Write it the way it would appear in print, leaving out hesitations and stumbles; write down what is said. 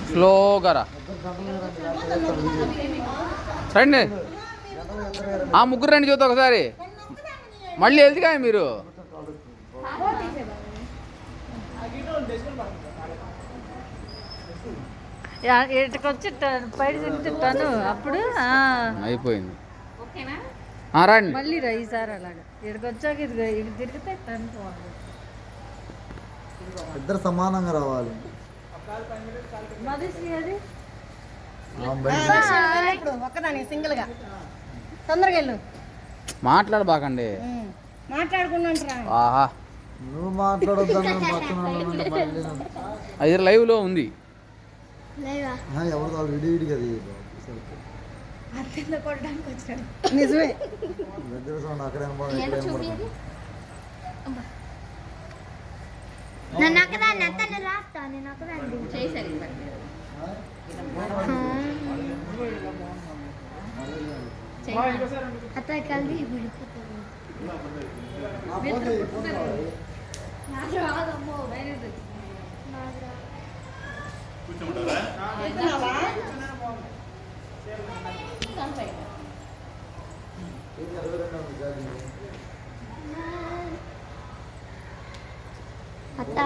స్లోగా రా రండి. ఆ ముగ్గురు రండి చూద్దాం ఒకసారి. మళ్ళీ వెళ్తే కానీ మీరు ఇటుకొచ్చి బయట తింటాను అప్పుడు అయిపోయింది. రండి మళ్ళీ రా ఈసారి అలాగా ఇక్కడికి వచ్చాక ఇది ఇటు తిరిగితే ఇద్దరు సమానంగా రావాలి. ఒక్కదాని సింగిల్ గా తొందరగా వెళ్ళు. మాట్లాడబాకండి. మాట్లాడుకున్నా ఆహా నువ్వు మాట్లాడొద్దా? అది లైవ్లో ఉంది. ఎవరు కాదు విడి అది నిజమే. దగ్గర సౌండ్ అక్కడ అత్త కలిసి అత్త